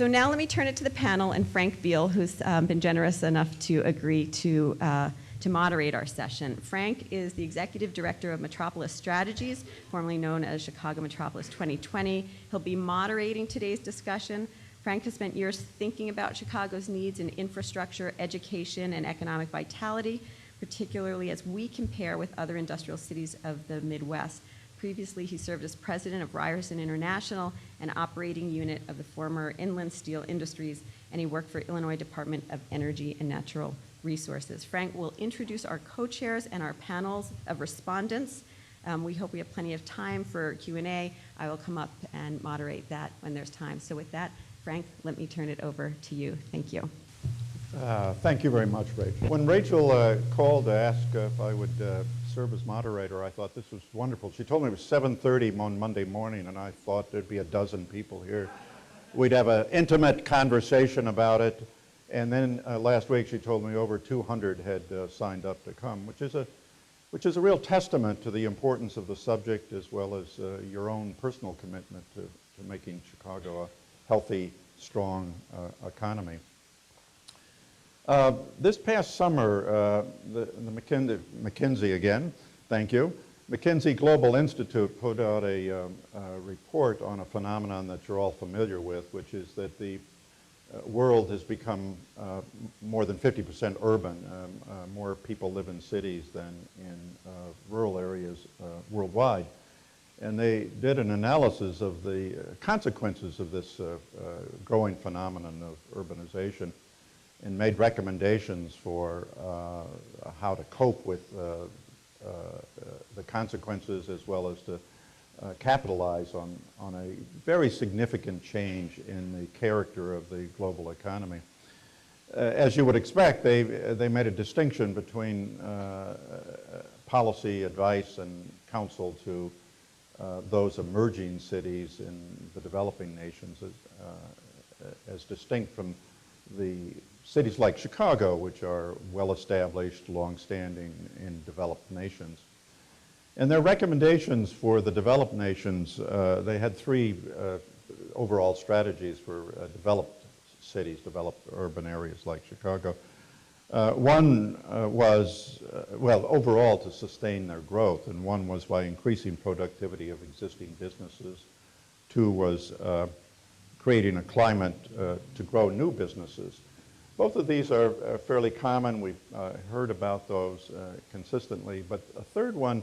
So now let me turn it to the panel and Frank Beal, who's been generous enough to agree to moderate our session. Frank is the Executive Director of Metropolis Strategies, formerly known as Chicago Metropolis 2020. He'll be moderating today's discussion. Frank has spent years thinking about Chicago's needs in infrastructure, education, and economic vitality, particularly as we compare with other industrial cities of the Midwest. Previously, he served as president of Ryerson International, an operating unit of the former Inland Steel Industries, and he worked for Illinois Department of Energy and Natural Resources. Frank will introduce our co-chairs and our panels of respondents. We hope we have plenty of time for Q&A. I will come up and moderate that when there's time. So with that, Frank, let me turn it over to you. Thank you. Thank you very much, Rachel. When Rachel called to ask if I would serve as moderator, I thought this was wonderful. She told me it was 7:30 on Monday morning, and I thought there'd be a dozen people here. We'd have an intimate conversation about it, and then last week she told me over 200 had signed up to come, which is a real testament to the importance of the subject as well as your own personal commitment to making Chicago a healthy, strong economy. This past summer, the McKinsey again, thank you, McKinsey Global Institute put out a report on a phenomenon that you're all familiar with, which is that the world has become more than 50% urban. More people live in cities than in rural areas worldwide. And they did an analysis of the consequences of this growing phenomenon of urbanization and made recommendations for how to cope with the consequences as well as to capitalize on a very significant change in the character of the global economy. As you would expect, they made a distinction between policy advice and counsel to those emerging cities in the developing nations as distinct from the cities like Chicago, which are well-established, long-standing in developed nations. And their recommendations for the developed nations, they had three overall strategies for developed cities, developed urban areas like Chicago. One was, well, overall to sustain their growth, and one was by increasing productivity of existing businesses. Two was creating a climate to grow new businesses. Both of these are fairly common. We've heard about those consistently. But a third one,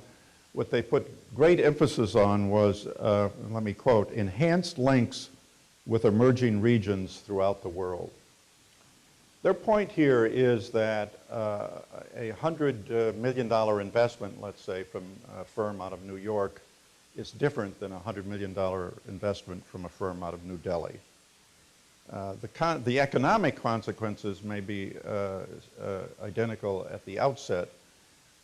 what they put great emphasis on was, let me quote, enhanced links with emerging regions throughout the world. Their point here is that a $100 million investment, let's say, from a firm out of New York is different than a $100 million investment from a firm out of New Delhi. The economic consequences may be identical at the outset,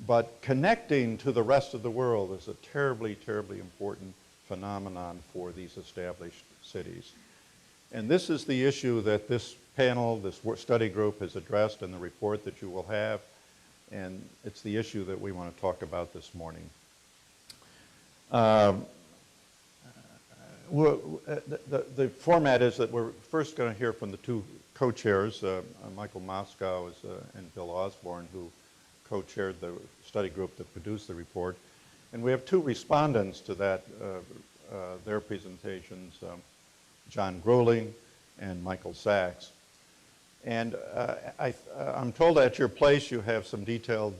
but connecting to the rest of the world is a terribly, terribly important phenomenon for these established cities. And this is the issue that this panel, this study group has addressed in the report that you will have, and it's the issue that we want to talk about this morning. The format is that we're first going to hear from the two co-chairs, Michael Moskow and Bill Osborn, who co-chaired the study group that produced the report. And we have two respondents to that, their presentations, John Greuling and Michael Sachs. And I'm told at your place you have some detailed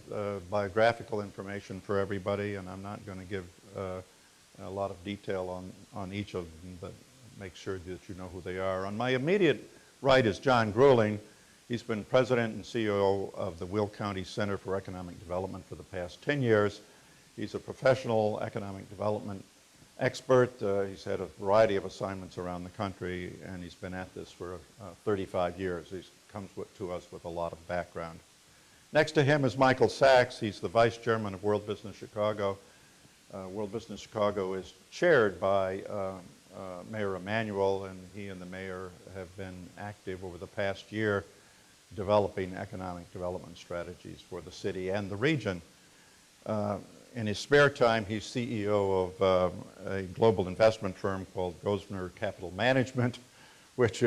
biographical information for everybody, and I'm not going to give a lot of detail on each of them, but make sure that you know who they are. On my immediate right is John Greuling. He's been president and CEO of the Will County Center for Economic Development for the past 10 years. He's a professional economic development expert. He's had a variety of assignments around the country, and he's been at this for 35 years. He comes to us with a lot of background. Next to him is Michael Sachs. He's the vice chairman of World Business Chicago. World Business Chicago is chaired by Mayor Emanuel, and he and the mayor have been active over the past year developing economic development strategies for the city and the region. In his spare time, he's CEO of a global investment firm called Grosvenor Capital Management, which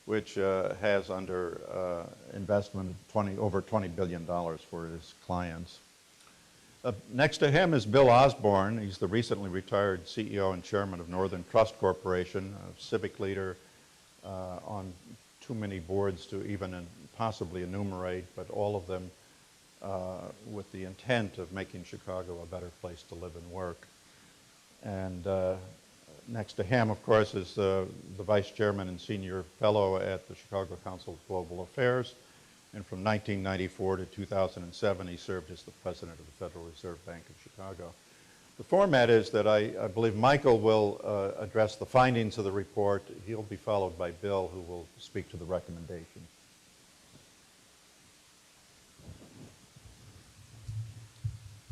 which has under investment over $20 billion for its clients. Next to him is Bill Osborn. He's the recently retired CEO and chairman of Northern Trust Corporation, a civic leader on too many boards to even possibly enumerate, but all of them with the intent of making Chicago a better place to live and work. And next to him, of course, is the vice chairman and senior fellow at the Chicago Council of Global Affairs. And from 1994 to 2007, he served as the president of the Federal Reserve Bank of Chicago. The format is that I believe Michael will address the findings of the report. He'll be followed by Bill, who will speak to the recommendations.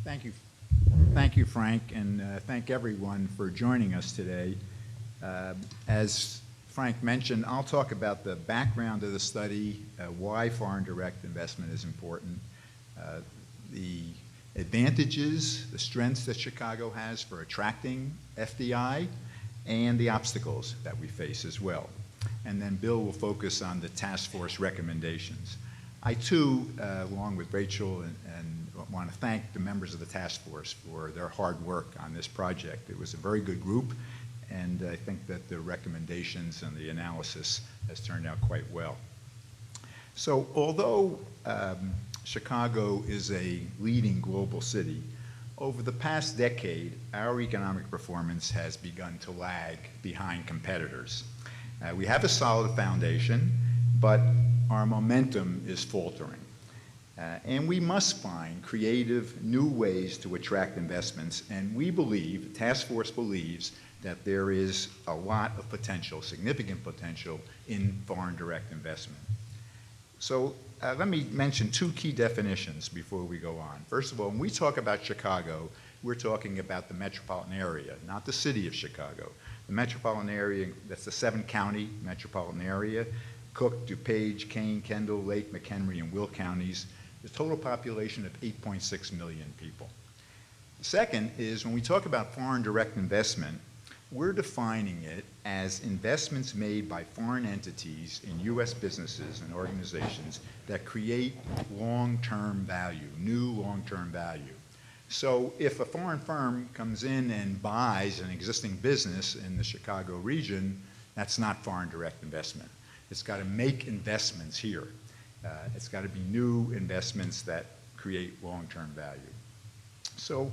Thank you. Thank you, Frank, and thank everyone for joining us today. As Frank mentioned, I'll talk about the background of the study, why foreign direct investment is important, the advantages, the strengths that Chicago has for attracting FDI, and the obstacles that we face as well. And then Bill will focus on the task force recommendations. I too, along with Rachel, and want to thank the members of the task force for their hard work on this project. It was a very good group, and I think that the recommendations and the analysis has turned out quite well. So although Chicago is a leading global city, over the past decade, our economic performance has begun to lag behind competitors. We have a solid foundation, but our momentum is faltering. And we must find creative new ways to attract investments, and we believe, the task force believes, that there is a lot of potential, significant potential, in foreign direct investment. So let me mention two key definitions before we go on. First of all, when we talk about Chicago, we're talking about the metropolitan area, not the city of Chicago. The metropolitan area, that's the 7-county metropolitan area, Cook, DuPage, Kane, Kendall, Lake, McHenry, and Will counties, the total population of 8.6 million people. The second is when we talk about foreign direct investment, we're defining it as investments made by foreign entities in U.S. businesses and organizations that create long-term value, new long-term value. So if a foreign firm comes in and buys an existing business in the Chicago region, that's not foreign direct investment. It's got to make investments here. It's got to be new investments that create long-term value. So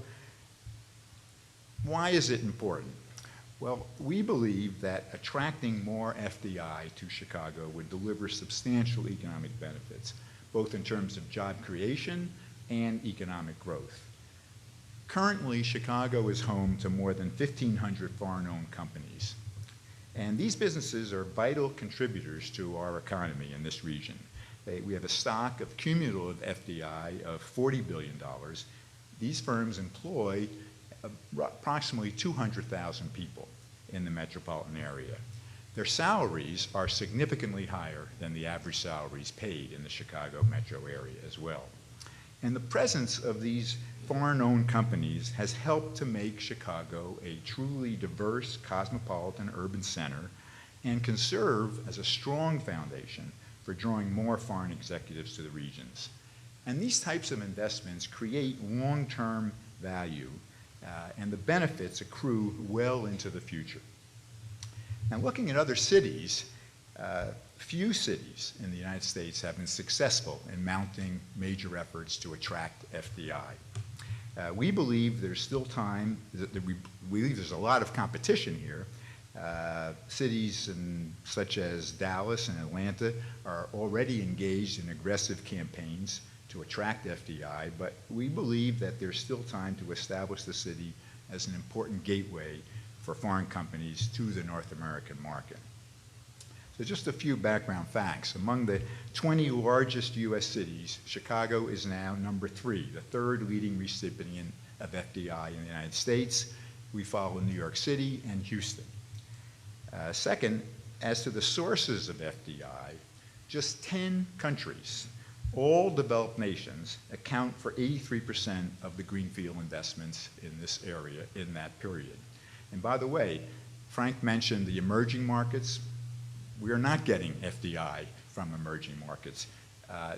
why is it important? Well, we believe that attracting more FDI to Chicago would deliver substantial economic benefits, both in terms of job creation and economic growth. Currently, Chicago is home to more than 1,500 foreign-owned companies. And these businesses are vital contributors to our economy in this region. We have a stock of cumulative FDI of $40 billion. These firms employ approximately 200,000 people in the metropolitan area. Their salaries are significantly higher than the average salaries paid in the Chicago metro area as well. And the presence of these foreign-owned companies has helped to make Chicago a truly diverse cosmopolitan urban center and can serve as a strong foundation for drawing more foreign executives to the regions. And these types of investments create long-term value, and the benefits accrue well into the future. Now, looking at other cities, few cities in the United States have been successful in mounting major efforts to attract FDI. We believe there's still time, we believe there's a lot of competition here. Cities such as Dallas and Atlanta are already engaged in aggressive campaigns to attract FDI, but we believe that there's still time to establish the city as an important gateway for foreign companies to the North American market. So just a few background facts. Among the 20 largest U.S. cities, Chicago is now number 3, the third leading recipient of FDI in the United States. We follow New York City and Houston. Second, as to the sources of FDI, just 10 countries, all developed nations, account for 83% of the greenfield investments in this area in that period. And by the way, Frank mentioned the emerging markets. We are not getting FDI from emerging markets,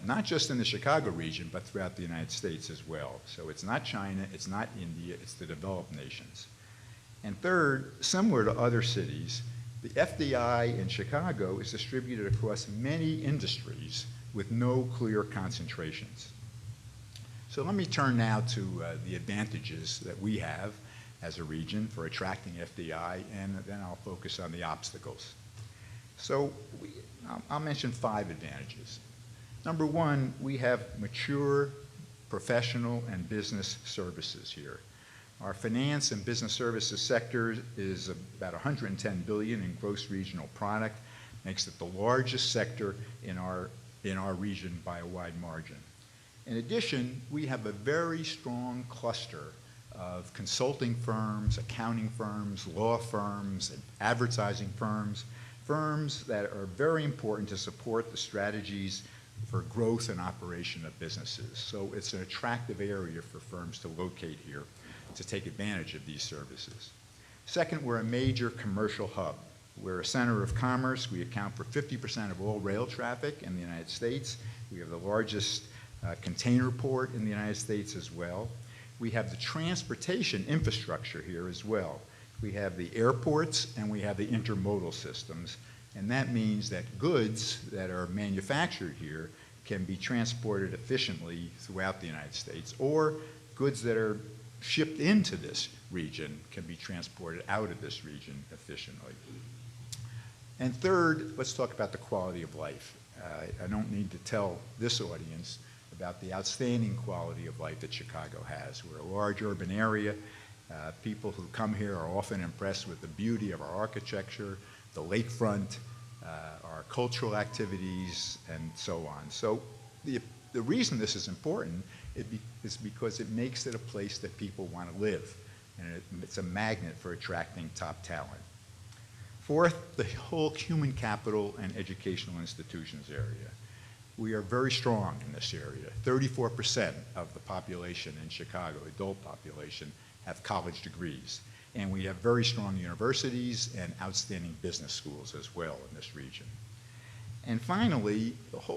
not just in the Chicago region, but throughout the United States as well. So it's not China, it's not India, it's the developed nations. And third, similar to other cities, the FDI in Chicago is distributed across many industries with no clear concentrations. So let me turn now to the advantages that we have as a region for attracting FDI, and then I'll focus on the obstacles. So I'll mention 5 advantages. Number 1, we have mature professional and business services here. Our finance and business services sector is about $110 billion in gross regional product, makes it the largest sector in our region by a wide margin. In addition, we have a very strong cluster of consulting firms, accounting firms, law firms, advertising firms, firms that are very important to support the strategies for growth and operation of businesses. So it's an attractive area for firms to locate here to take advantage of these services. Second, we're a major commercial hub. We're a center of commerce. We account for 50% of all rail traffic in the United States. We have the largest container port in the United States as well. We have the transportation infrastructure here as well. We have the airports and we have the intermodal systems, and that means that goods that are manufactured here can be transported efficiently throughout the United States, or goods that are shipped into this region can be transported out of this region efficiently. And third, let's talk about the quality of life. I don't need to tell this audience about the outstanding quality of life that Chicago has. We're a large urban area. People who come here are often impressed with the beauty of our architecture, the lakefront, our cultural activities, and so on. So the reason this is important is because it makes it a place that people want to live, and it's a magnet for attracting top talent. Fourth, the whole human capital and educational institutions area. We are very strong in this area. 34% of the population in Chicago, adult population, have college degrees. And we have very strong universities and outstanding business schools as well in this region. And finally,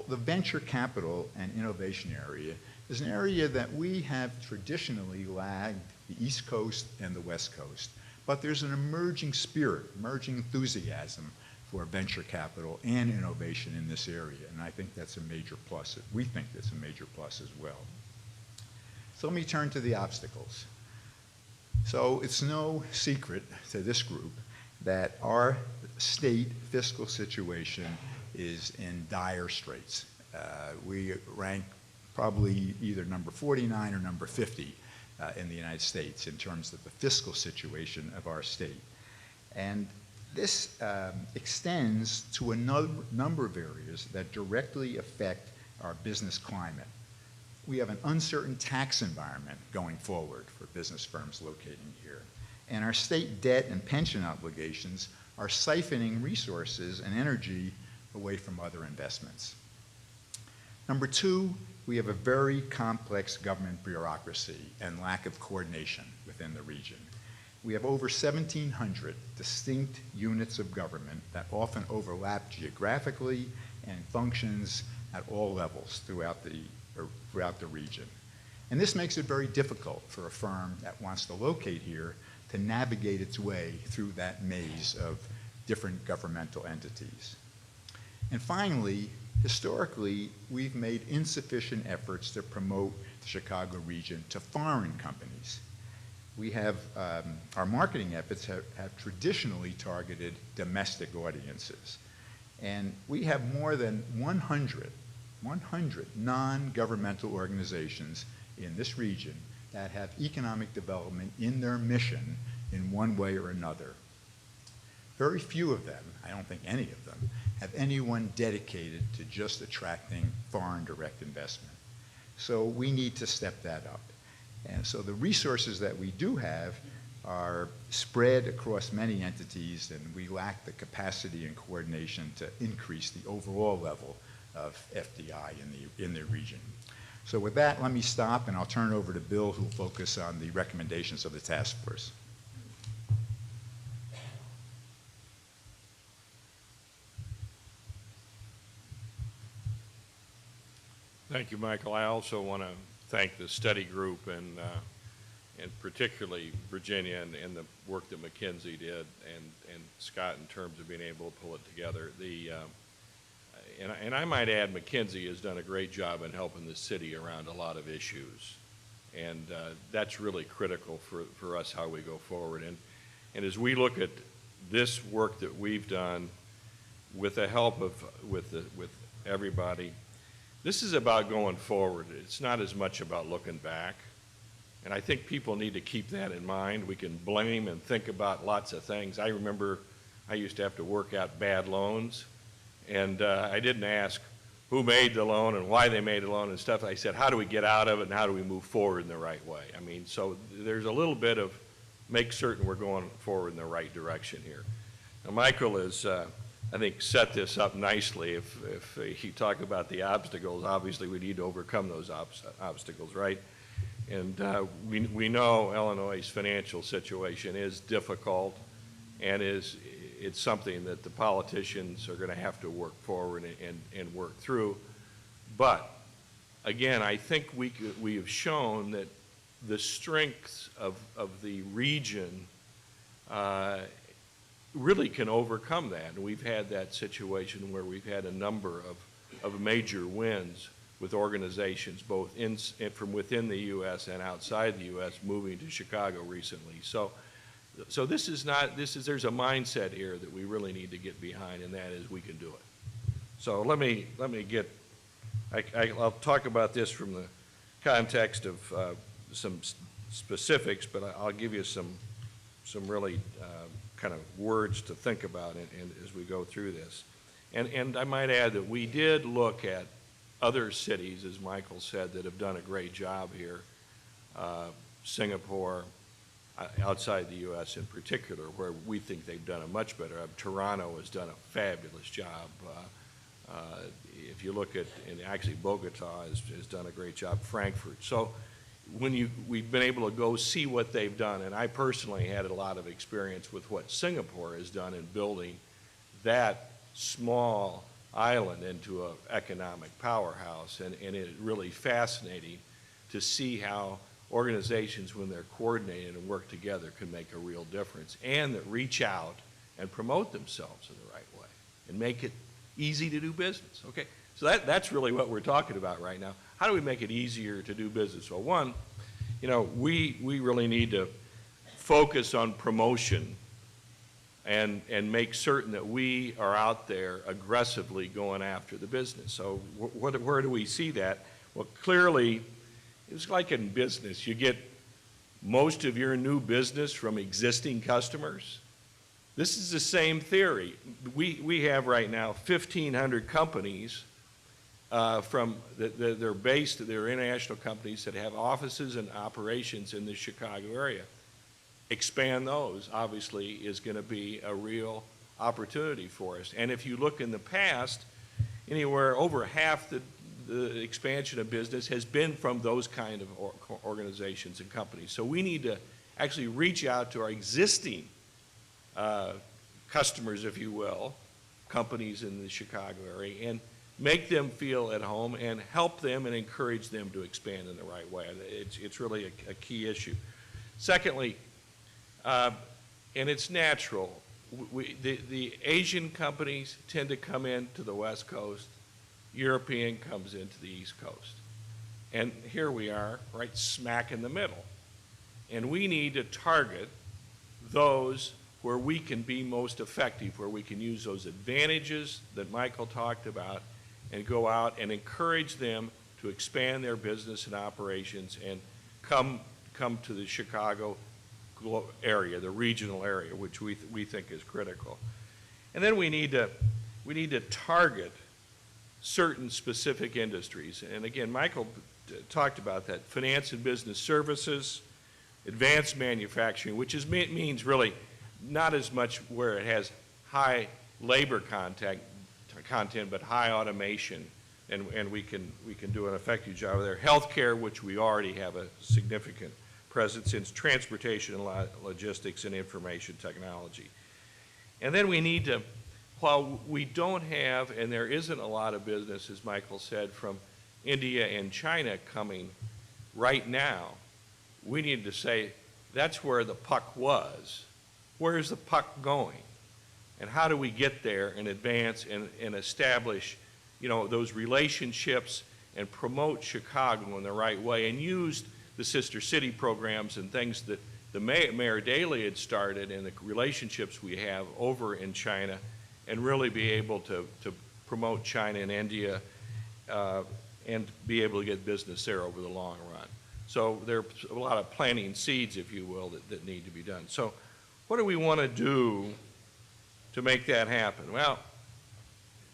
the venture capital and innovation area is an area that we have traditionally lagged the East Coast and the West Coast. But there's an emerging spirit, emerging enthusiasm for venture capital and innovation in this area, and I think that's a major plus. We think that's a major plus as well. So let me turn to the obstacles. So it's no secret to this group that our state fiscal situation is in dire straits. We rank probably either number 49 or number 50 in the United States in terms of the fiscal situation of our state. And this extends to a number of areas that directly affect our business climate. We have an uncertain tax environment going forward for business firms locating here. And our state debt and pension obligations are siphoning resources and energy away from other investments. Number 2, we have a very complex government bureaucracy and lack of coordination within the region. We have over 1,700 distinct units of government that often overlap geographically and functions at all levels throughout the region. And this makes it very difficult for a firm that wants to locate here to navigate its way through that maze of different governmental entities. And finally, historically, we've made insufficient efforts to promote the Chicago region to foreign companies. We have, our marketing efforts have traditionally targeted domestic audiences. And we have more than 100 non-governmental organizations in this region that have economic development in their mission in one way or another. Very few of them, I don't think any of them, have anyone dedicated to just attracting foreign direct investment. So we need to step that up. And so the resources that we do have are spread across many entities, and we lack the capacity and coordination to increase the overall level of FDI in the region. So with that, let me stop, and I'll turn it over to Bill, who will focus on the recommendations of the task force. Thank you, Michael. I also want to thank the study group and particularly Virginia and the work that McKinsey did and Scott in terms of being able to pull it together. And I might add, McKinsey has done a great job in helping the city around a lot of issues. And that's really critical for us how we go forward. And as we look at this work that we've done with the help of with everybody, this is about going forward. It's not as much about looking back. And I think people need to keep that in mind. We can blame and think about lots of things. I remember I used to have to work out bad loans, and I didn't ask who made the loan and why they made the loan and stuff. I said, how do we get out of it and how do we move forward in the right way? I mean, so there's a little bit of make certain we're going forward in the right direction here. Now, Michael has, I think, set this up nicely. If you talk about the obstacles, obviously we need to overcome those obstacles, right? And we know Illinois' financial situation is difficult, and it's something that the politicians are going to have to work forward and work through. But again, I think we have shown that the strengths of the region really can overcome that. And we've had that situation where we've had a number of major wins with organizations both from within the U.S. and outside the U.S. moving to Chicago recently. So there's a mindset here that we really need to get behind, and that is we can do it. So let me I'll talk about this from the context of some specifics, but I'll give you some really kind of words to think about and as we go through this. And I might add that we did look at other cities, as Michael said, that have done a great job here. Singapore, outside the U.S. in particular, where we think they've done a much better job. Toronto has done a fabulous job. If you look at, and actually Bogota has done a great job, Frankfurt. So we've been able to go see what they've done, and I personally had a lot of experience with what Singapore has done in building that small island into an economic powerhouse, and it's really fascinating to see how organizations, when they're coordinated and work together, can make a real difference, and that reach out and promote themselves in the right way and make it easy to do business. Okay, so that's really what we're talking about right now. How do we make it easier to do business? Well, one, we really need to focus on promotion and make certain that we are out there aggressively going after the business. So where do we see that? Well, clearly, it's like in business. You get most of your new business from existing customers. This is the same theory. We have right now 1,500 companies they're based, they're international companies that have offices and operations in the Chicago area. Expand those, obviously, is going to be a real opportunity for us. And if you look in the past, anywhere over half the expansion of business has been from those kind of organizations and companies. So we need to actually reach out to our existing customers, if you will, companies in the Chicago area, and make them feel at home and help them and encourage them to expand in the right way. It's really a key issue. Secondly, and it's natural, the Asian companies tend to come into the West Coast, European comes into the East Coast. And here we are, right smack in the middle. And we need to target those where we can be most effective, where we can use those advantages that Michael talked about and go out and encourage them to expand their business and operations and come to the Chicago area, the regional area, which we think is critical. And then we need to target certain specific industries. And again, Michael talked about that. Finance and business services, advanced manufacturing, which means really not as much where it has high labor content, but high automation, and we can do an effective job there. Healthcare, which we already have a significant presence in, transportation and logistics and information technology. And then we need to, while we don't have, and there isn't a lot of business, as Michael said, from India and China coming right now, we need to say that's where the puck was. Where's the puck going? And how do we get there and advance and establish, you know, those relationships and promote Chicago in the right way, and use the sister city programs and things that the Mayor Daley had started and the relationships we have over in China, and really be able to promote China and India and be able to get business there over the long run. So there's a lot of planting seeds, if you will, that need to be done. So what do we want to do to make that happen? Well,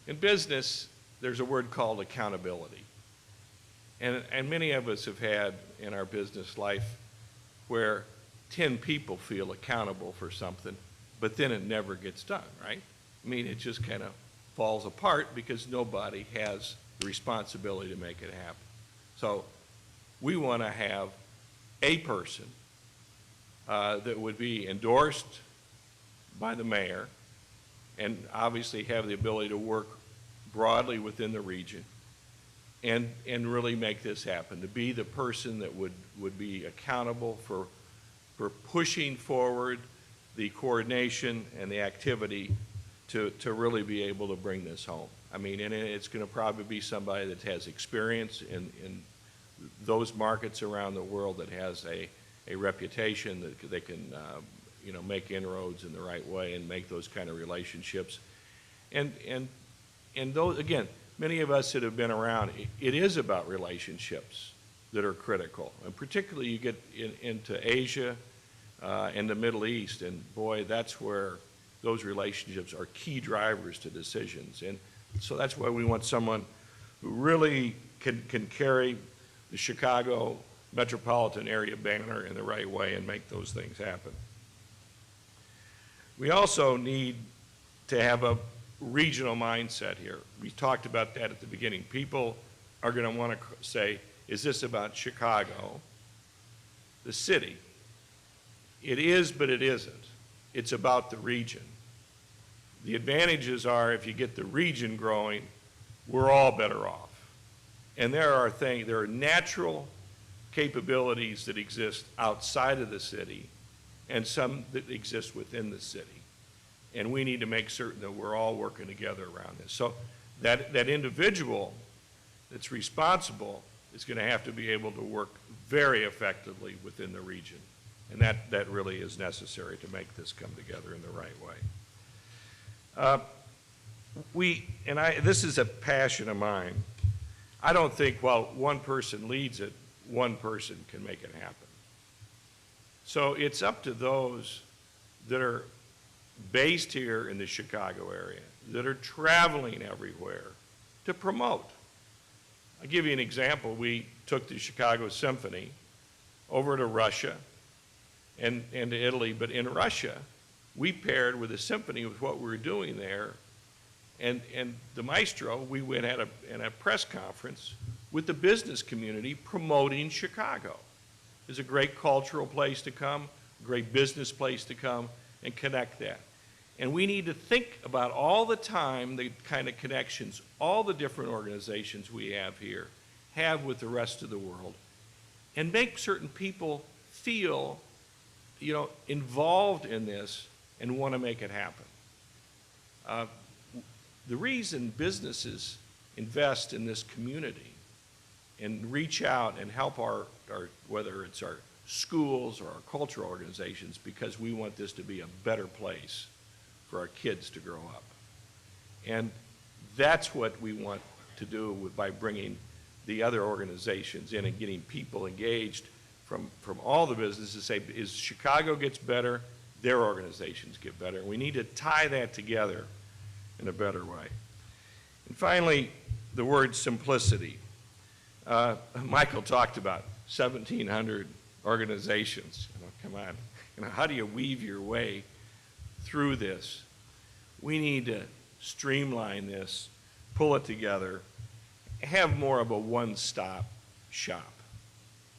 in business, there's a word called accountability. And many of us have had in our business life where 10 people feel accountable for something, but then it never gets done, right? I mean, it just kind of falls apart because nobody has the responsibility to make it happen. So we want to have a person that would be endorsed by the mayor and obviously have the ability to work broadly within the region and really make this happen, to be the person that would be accountable for pushing forward the coordination and the activity to really be able to bring this home. I mean, and it's going to probably be somebody that has experience in those markets around the world, that has a reputation that they can you know, make inroads in the right way and make those kind of relationships. And those, again, many of us that have been around, it is about relationships that are critical. And particularly you get into Asia and the Middle East, and boy, that's where those relationships are key drivers to decisions. And so that's why we want someone who really can carry the Chicago metropolitan area banner in the right way and make those things happen. We also need to have a regional mindset here. We talked about that at the beginning. People are going to want to say, is this about Chicago, the city? It is, but it isn't. It's about the region. The advantages are, if you get the region growing, we're all better off. And there are natural capabilities that exist outside of the city and some that exist within the city. And we need to make certain that we're all working together around this. So that individual that's responsible is going to have to be able to work very effectively within the region. And that really is necessary to make this come together in the right way. This is a passion of mine. I don't think while one person leads it, one person can make it happen. So it's up to those that are based here in the Chicago area, that are traveling everywhere, to promote. I'll give you an example. We took the Chicago Symphony over to Russia and to Italy, but in Russia, we paired with the symphony with what we were doing there, and the maestro, we went at a press conference with the business community promoting Chicago. It's a great cultural place to come, a great business place to come, and connect that. And we need to think about all the time the kind of connections all the different organizations we have here have with the rest of the world, and make certain people feel, you know, involved in this and want to make it happen. The reason businesses invest in this community and reach out and help our whether it's our schools or our cultural organizations, because we want this to be a better place for our kids to grow up. And that's what we want to do by bringing the other organizations in and getting people engaged from all the businesses to say, as Chicago gets better, their organizations get better. We need to tie that together in a better way. And finally, the word simplicity. Michael talked about 1,700 organizations. Come on, how do you weave your way through this? We need to streamline this, pull it together, have more of a one-stop shop.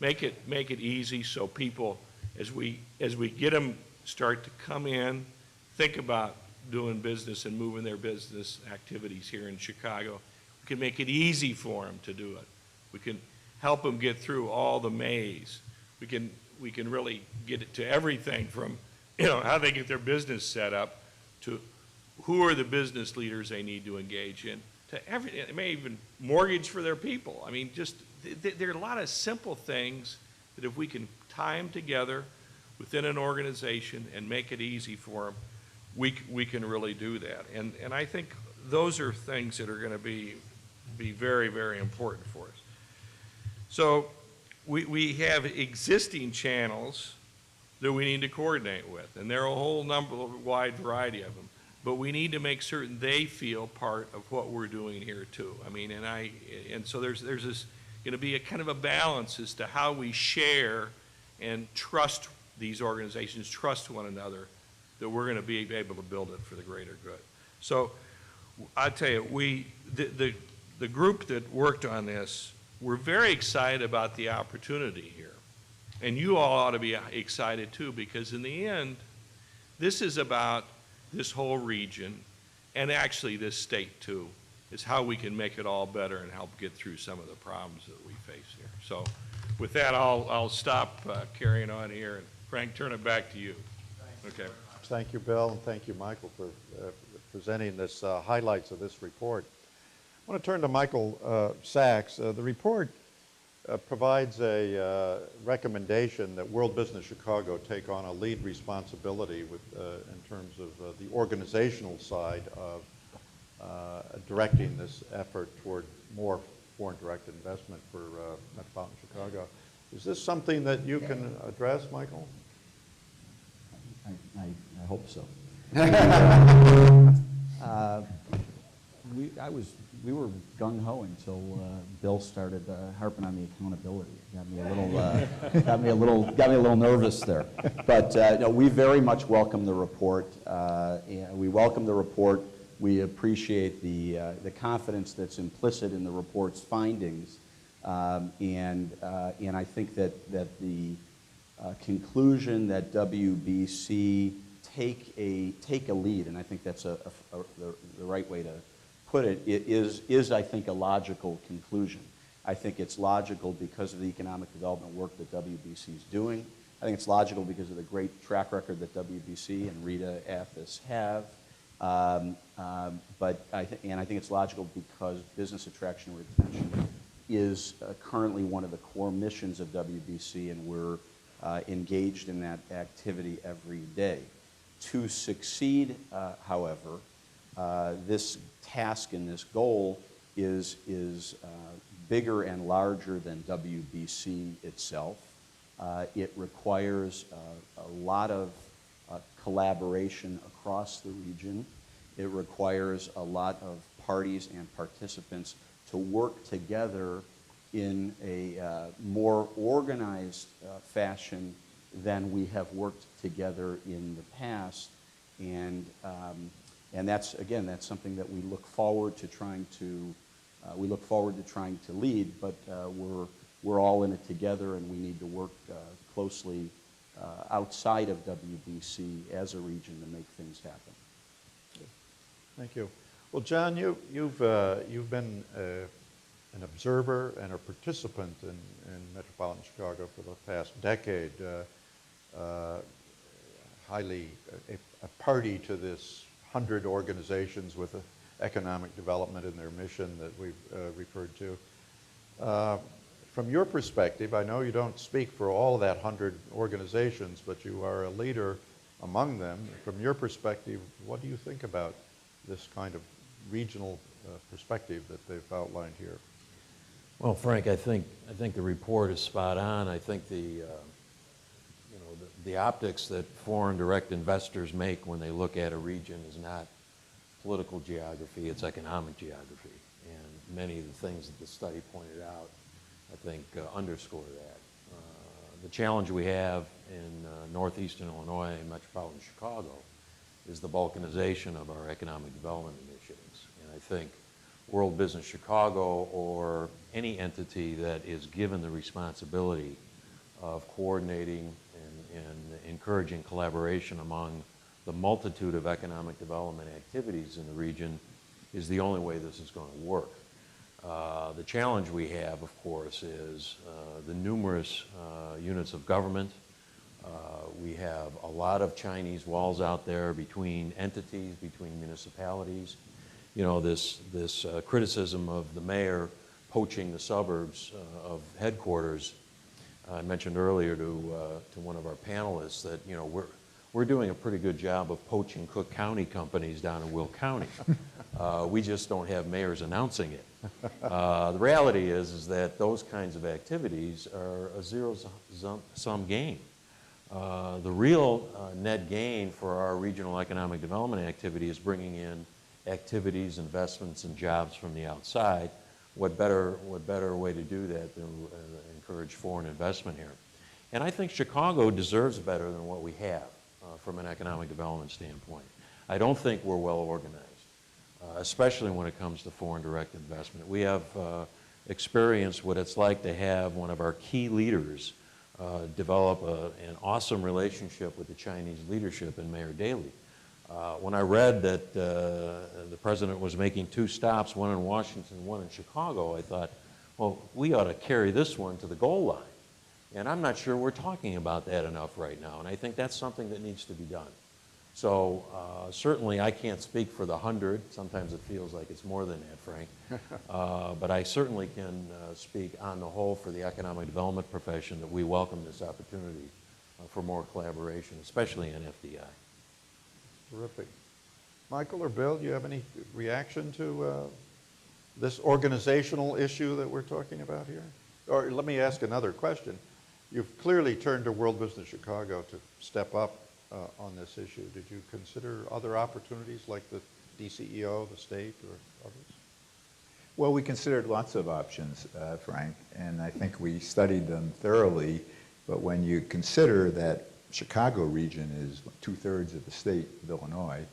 Make it easy so people, as we get them start to come in, think about doing business and moving their business activities here in Chicago, we can make it easy for them to do it. We can help them get through all the maze. We can really get it to everything from, how they get their business set up to who are the business leaders they need to engage in, to everything. It may even mortgage for their people. I mean, just, there are a lot of simple things that if we can tie them together within an organization and make it easy for them, we can really do that. And I think those are things that are going to be very, very important for us. So we have existing channels that we need to coordinate with, and there are a whole wide variety of them. But we need to make certain they feel part of what we're doing here too. I mean, and so there's this going to be a kind of a balance as to how we share and trust these organizations, trust one another, that we're going to be able to build it for the greater good. So I tell you, the group that worked on this, we're very excited about the opportunity here. And you all ought to be excited too, because in the end, this is about this whole region, and actually this state too, is how we can make it all better and help get through some of the problems that we face here. So with that, I'll stop carrying on here, and Frank, turn it back to you. Okay. Thank you, Bill, and thank you, Michael, for presenting this highlights of this report. I want to turn to Michael Sachs. The report provides a recommendation that World Business Chicago take on a lead responsibility with, in terms of the organizational side of directing this effort toward more foreign direct investment for Metropolitan Chicago. Is this something that you can address, Michael? I hope so. We were gung-ho until Bill started harping on the accountability. It got me a little nervous there. But no, we very much welcome the report. We welcome the report. We appreciate the confidence that's implicit in the report's findings, and I think that the conclusion that WBC take a lead, and I think that's the right way to put it, is I think a logical conclusion. I think it's logical because of the economic development work that WBC is doing. I think it's logical because of the great track record that WBC and Rita Athis have. But I think it's logical because business attraction and retention is currently one of the core missions of WBC, and we're engaged in that activity every day. To succeed, however, this task and this goal is bigger and larger than WBC itself. It requires a lot of collaboration across the region. It requires a lot of parties and participants to work together in a more organized fashion than we have worked together in the past, and that's something that we look forward to trying to lead. But we're all in it together, and we need to work closely outside of WBC as a region to make things happen. Thank you. Well, John, you've been an observer and a participant in Metropolitan Chicago for the past decade, highly a party to this 100 organizations with economic development in their mission that we've referred to. From your perspective, I know you don't speak for all of that 100 organizations, but you are a leader among them. From your perspective, what do you think about this kind of regional perspective that they've outlined here? Well, Frank, I think the report is spot on. I think the optics that foreign direct investors make when they look at a region is not political geography, it's economic geography. And many of the things that the study pointed out, I think, underscore that. The challenge we have in northeastern Illinois and metropolitan Chicago is the balkanization of our economic development initiatives. And I think World Business Chicago, or any entity that is given the responsibility of coordinating and encouraging collaboration among the multitude of economic development activities in the region, is the only way this is going to work. The challenge we have, of course, is the numerous units of government. We have a lot of Chinese walls out there between entities, between municipalities. You know, this criticism of the mayor poaching the suburbs of headquarters. I mentioned earlier to one of our panelists that, you know, we're doing a pretty good job of poaching Cook County companies down in Will County. We just don't have mayors announcing it. The reality is that those kinds of activities are a zero-sum game. The real net gain for our regional economic development activity is bringing in activities, investments, and jobs from the outside. What better way to do that than encourage foreign investment here? And I think Chicago deserves better than what we have from an economic development standpoint. I don't think we're well organized, especially when it comes to foreign direct investment. We have experienced what it's like to have one of our key leaders develop an awesome relationship with the Chinese leadership and Mayor Daley. When I read that the president was making 2 stops, one in Washington, one in Chicago, I thought, well, we ought to carry this one to the goal line. And I'm not sure we're talking about that enough right now, and I think that's something that needs to be done. So certainly I can't speak for the 100. Sometimes it feels like it's more than that, Frank. But I certainly can speak on the whole for the economic development profession that we welcome this opportunity for more collaboration, especially in FDI. Terrific. Michael or Bill, do you have any reaction to this organizational issue that we're talking about here? Or let me ask another question. You've clearly turned to World Business Chicago to step up on this issue. Did you consider other opportunities like the DCEO, the state, or others? Well, we considered lots of options, Frank, and I think we studied them thoroughly. But when you consider that Chicago region is 2/3 of the state of Illinois,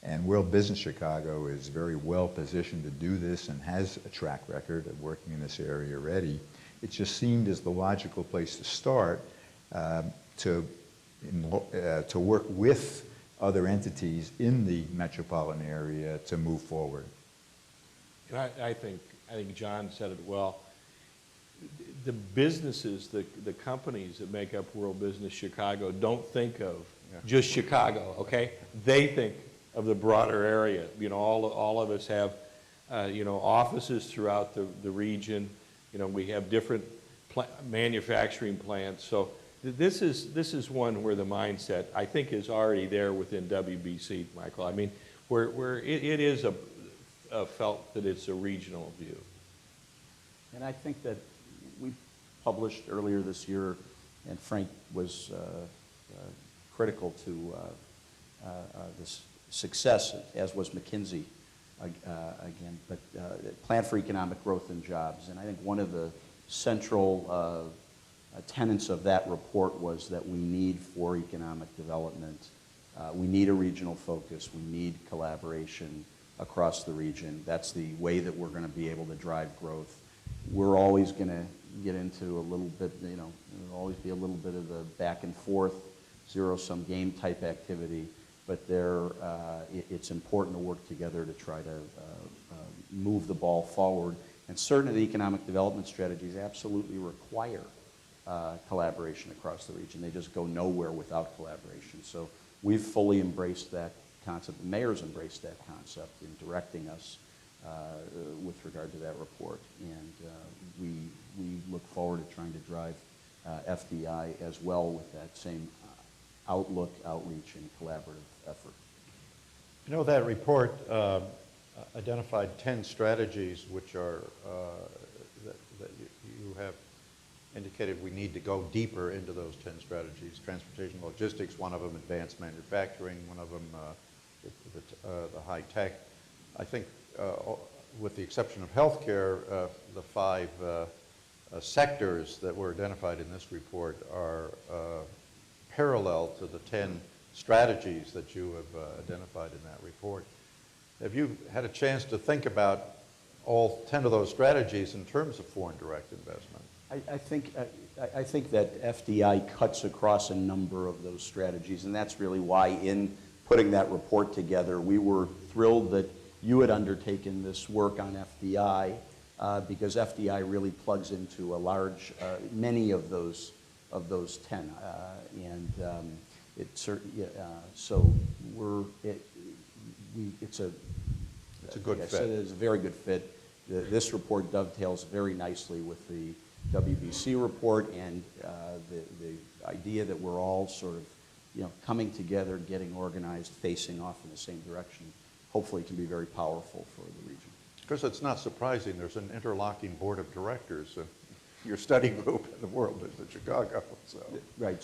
and World Business Chicago is very well positioned to do this and has a track record of working in this area already, it just seemed as the logical place to start to work with other entities in the metropolitan area to move forward. And I think John said it well. The businesses, the companies that make up World Business Chicago don't think of just Chicago, okay? They think of the broader area. You know, all of us have, you know, offices throughout the region. You know, we have different manufacturing plants. So this is one where the mindset, I think, is already there within WBC, Michael. I mean, where it is felt that it's a regional view. And I think that we published earlier this year, and Frank was critical to this success, as was McKinsey again, but Plan for Economic Growth and Jobs. And I think one of the central tenets of that report was that we need for economic development, we need a regional focus, we need collaboration across the region. That's the way that we're going to be able to drive growth. We're always going to get into a little bit, you know, there'll always be a little bit of the back and forth, zero-sum game type activity, but it's important to work together to try to move the ball forward. And certain of the economic development strategies absolutely require collaboration across the region. They just go nowhere without collaboration. So we've fully embraced that concept. The mayor's embraced that concept in directing us with regard to that report. And we look forward to trying to drive FDI as well with that same outlook, outreach, and collaborative effort. You know, that report identified 10 strategies which are, that you have indicated we need to go deeper into those 10 strategies. Transportation, logistics, one of them, advanced manufacturing, one of them, the high tech. I think with the exception of healthcare, the 5 sectors that were identified in this report are parallel to the 10 strategies that you have identified in that report. Have you had a chance to think about all 10 of those strategies in terms of foreign direct investment? I think that FDI cuts across a number of those strategies, and that's really why in putting that report together, we were thrilled that you had undertaken this work on FDI because FDI really plugs into a large, many of those 10. So it's a good like I fit. said, it's a very good fit. This report dovetails very nicely with the WBC report and the idea that we're all sort of, coming together, getting organized, facing off in the same direction. Hopefully, it can be very powerful for the region. Because it's not surprising, there's an interlocking board of directors. Your study group in the world is in Chicago, so. Right,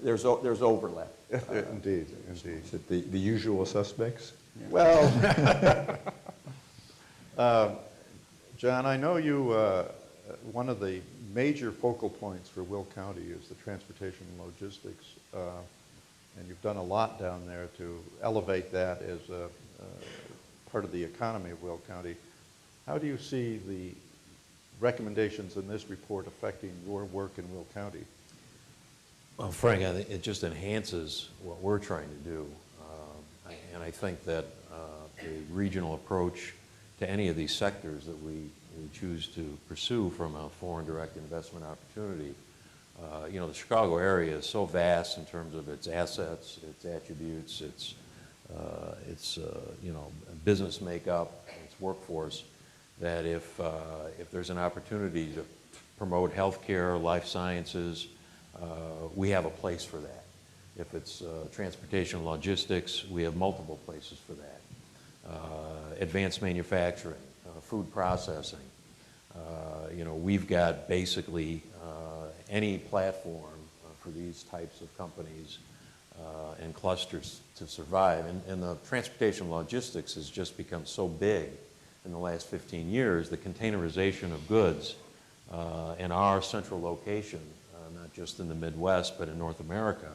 there's overlap. Indeed, indeed. Is it the usual suspects? Well, John, I know you, one of the major focal points for Will County is the transportation and logistics, and you've done a lot down there to elevate that as a part of the economy of Will County. How do you see the recommendations in this report affecting your work in Will County? Well, Frank, I think it just enhances what we're trying to do. And I think that the regional approach to any of these sectors that we choose to pursue from a foreign direct investment opportunity, the Chicago area is so vast in terms of its assets, its attributes, its business makeup, its workforce, that if there's an opportunity to promote healthcare, life sciences, we have a place for that. If it's transportation and logistics, we have multiple places for that. Advanced manufacturing, food processing. We've got basically any platform for these types of companies and clusters to survive. And the transportation and logistics has just become so big in the last 15 years. The containerization of goods and our central location, not just in the Midwest, but in North America,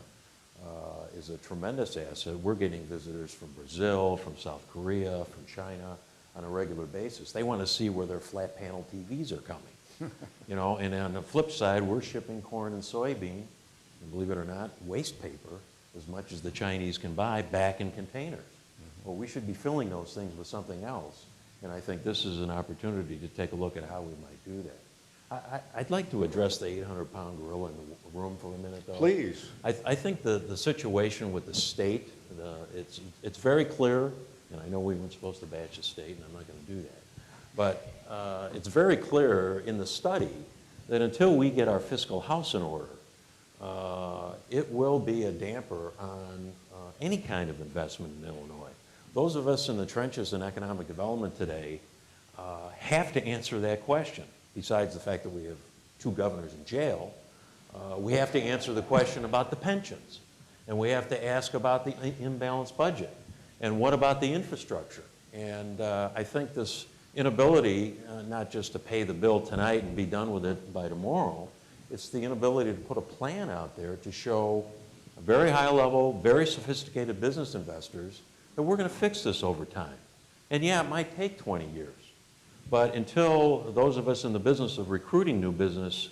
is a tremendous asset. We're getting visitors from Brazil, from South Korea, from China on a regular basis. They want to see where their flat panel TVs are coming. And on the flip side, we're shipping corn and soybean, and believe it or not, waste paper, as much as the Chinese can buy, back in containers. Well, we should be filling those things with something else. And I think this is an opportunity to take a look at how we might do that. I'd like to address the 800-pound gorilla in the room for a minute, though. Please. I think the situation with the state, it's very clear, and I know we weren't supposed to bash the state, and I'm not going to do that. But it's very clear in the study that until we get our fiscal house in order, it will be a damper on any kind of investment in Illinois. Those of us in the trenches in economic development today have to answer that question. Besides the fact that we have 2 governors in jail, we have to answer the question about the pensions. And we have to ask about the imbalanced budget. And what about the infrastructure? And I think this inability, not just to pay the bill tonight and be done with it by tomorrow, it's the inability to put a plan out there to show very high level, very sophisticated business investors that we're going to fix this over time. And yeah, it might take 20 years. But until those of us in the business of recruiting new business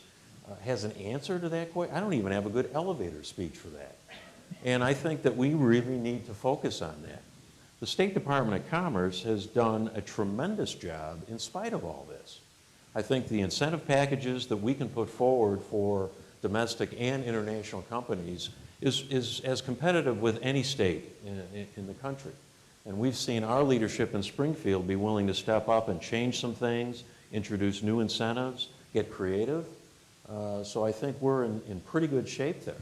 has an answer to that question, I don't even have a good elevator speech for that. And I think that we really need to focus on that. The State Department of Commerce has done a tremendous job in spite of all this. I think the incentive packages that we can put forward for domestic and international companies is as competitive with any state in the country. And we've seen our leadership in Springfield be willing to step up and change some things, introduce new incentives, get creative. So I think we're in pretty good shape there.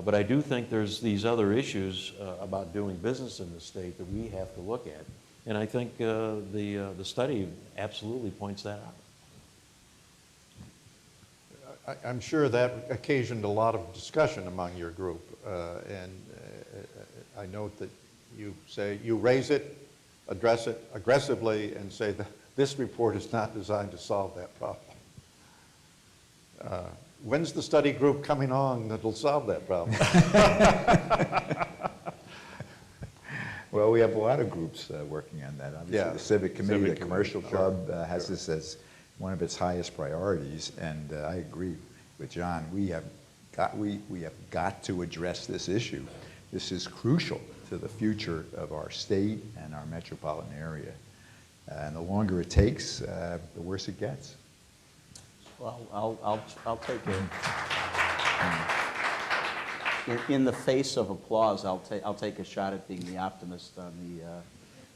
But I do think there's these other issues about doing business in the state that we have to look at. And I think the study absolutely points that out. I'm sure that occasioned a lot of discussion among your group. And I note that you say you raise it, address it aggressively, and say that this report is not designed to solve that problem. When's the study group coming on that'll solve that problem? Well, we have a lot of groups working on that. Obviously, Yeah. the Civic Committee, Civic the Commercial Committee, Club sure. has this as one of its highest priorities, and I agree with John. We have got to address this issue. This is crucial to the future of our state and our metropolitan area. And the longer it takes, the worse it gets. Well, I'll take it. In the face of applause, I'll take a shot at being the optimist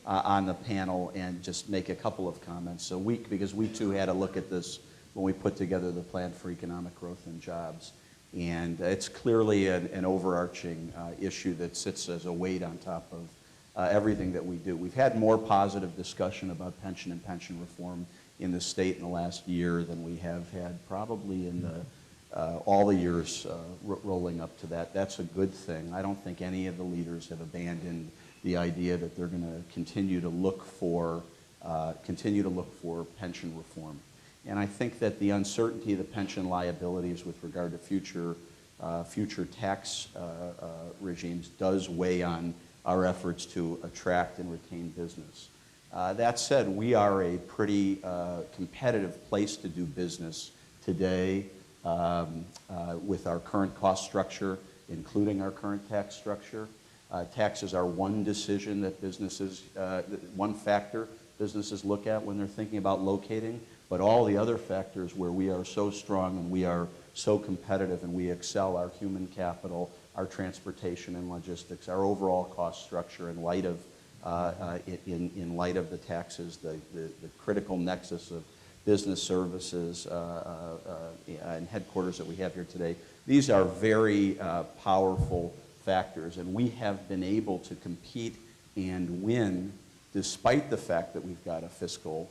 on the panel and just make a couple of comments. So because we too had a look at this when we put together the plan for economic growth and jobs, and it's clearly an overarching issue that sits as a weight on top of everything that we do. We've had more positive discussion about pension and pension reform in the state in the last year than we have had probably in all the years rolling up to that. That's a good thing. I don't think any of the leaders have abandoned the idea that they're going to continue to look for pension reform. And I think that the uncertainty of the pension liabilities with regard to future tax regimes does weigh on our efforts to attract and retain business. That said, we are a pretty competitive place to do business today with our current cost structure, including our current tax structure. Taxes are one decision that one factor businesses look at when they're thinking about locating, but all the other factors where we are so strong and we are so competitive and we excel, our human capital, our transportation and logistics, our overall cost structure in light of the taxes, the critical nexus of business services and headquarters that we have here today. These are very powerful factors, and we have been able to compete and win despite the fact that we've got a fiscal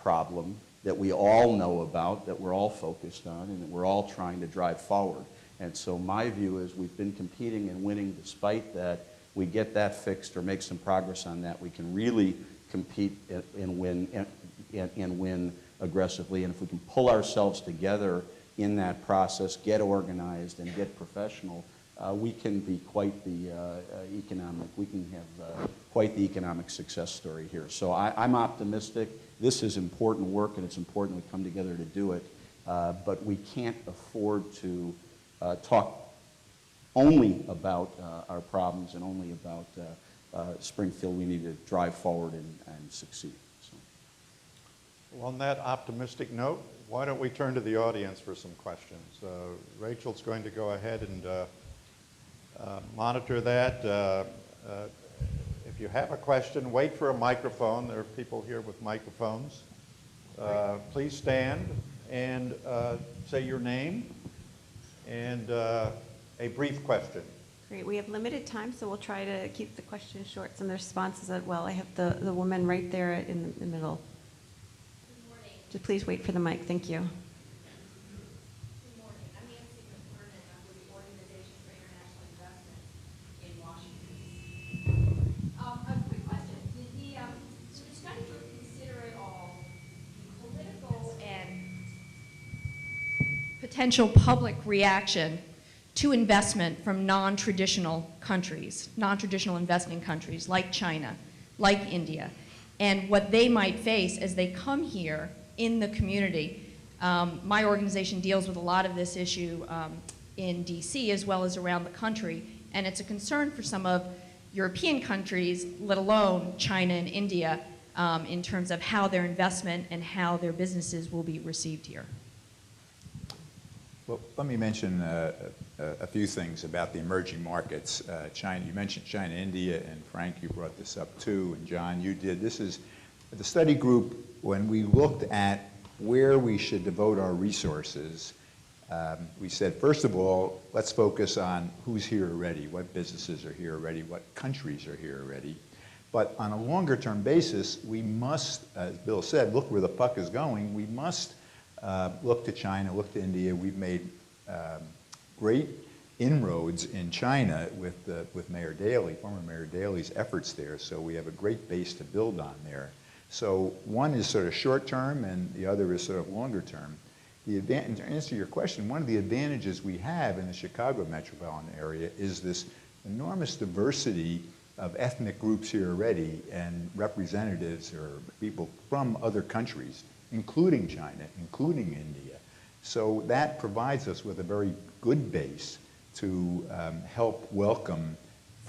problem that we all know about, that we're all focused on, and that we're all trying to drive forward. And so my view is we've been competing and winning despite that. We get that fixed or make some progress on that, we can really compete and win aggressively. And if we can pull ourselves together in that process, get organized and get professional, we can be quite the economic success story here. So I'm optimistic. This is important work, and it's important we come together to do it. But we can't afford to talk only about our problems and only about Springfield. We need to drive forward and succeed. So. Well, on that optimistic note, why don't we turn to the audience for some questions? Rachel's going to go ahead and monitor that. If you have a question, wait for a microphone. There are people here with microphones. Please stand and say your name and a brief question. Great. We have limited time, so we'll try to keep the questions short. Some of the responses as well. I have the woman right there in the middle. Good morning. Just please wait for the mic. Thank you. Good morning. I'm Nancy McFernan. I'm with the Organization for International Investment in Washington, D.C. A quick question. Did the study group consider at all the political and potential public reaction to investment from non-traditional countries, non-traditional investing countries like China, like India, and what they might face as they come here in the community? My organization deals with a lot of this issue in DC as well as around the country, and it's a concern for some of European countries, let alone China and India, in terms of how their investment and how their businesses will be received here. Well, let me mention a few things about the emerging markets. China, you mentioned China, India, and Frank, you brought this up too, and John, you did. This is the study group. When we looked at where we should devote our resources, we said, first of all, let's focus on who's here already, what businesses are here already, what countries are here already. But on a longer term basis, we must, as Bill said, look where the puck is going. We must look to China, look to India. We've made great inroads in China with Mayor Daley, former Mayor Daley's efforts there. So we have a great base to build on there. So one is sort of short term and the other is sort of longer term. To answer your question, one of the advantages we have in the Chicago metropolitan area is this enormous diversity of ethnic groups here already and representatives or people from other countries, including China, including India. So that provides us with a very good base to help welcome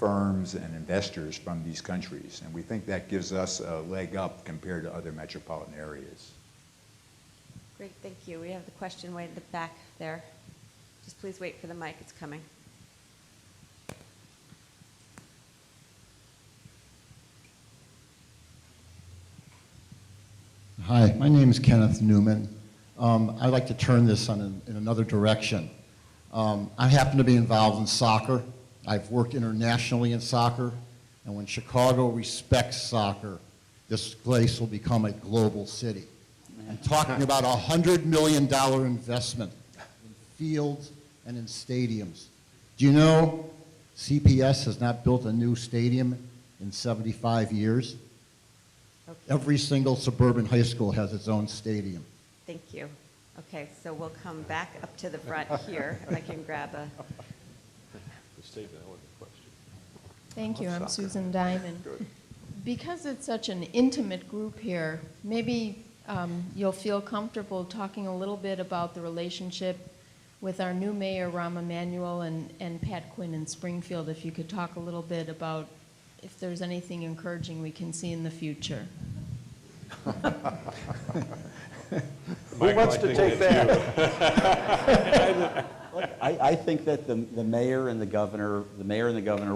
firms and investors from these countries. And we think that gives us a leg up compared to other metropolitan areas. Great, thank you. We have the question way in the back there. Just please wait for the mic, it's coming. Hi, my name is Kenneth Newman. I'd like to turn this in another direction. I happen to be involved in soccer. I've worked internationally in soccer, and when Chicago respects soccer, this place will become a global city. I'm talking about a $100 million investment in fields and in stadiums. Do you know CPS has not built a new stadium in 75 years? Okay. Every single suburban high school has its own stadium. Thank you. Okay, so we'll come back up to the front here. If I can grab a... The statement, that wasn't a question. Thank you. I'm Susan Diamond. Because it's such an intimate group here, maybe you'll feel comfortable talking a little bit about the relationship with our new mayor, Rahm Emanuel, and Pat Quinn in Springfield. If you could talk a little bit about if there's anything encouraging we can see in the future. Who wants to take that? Look, I think that the mayor and the governor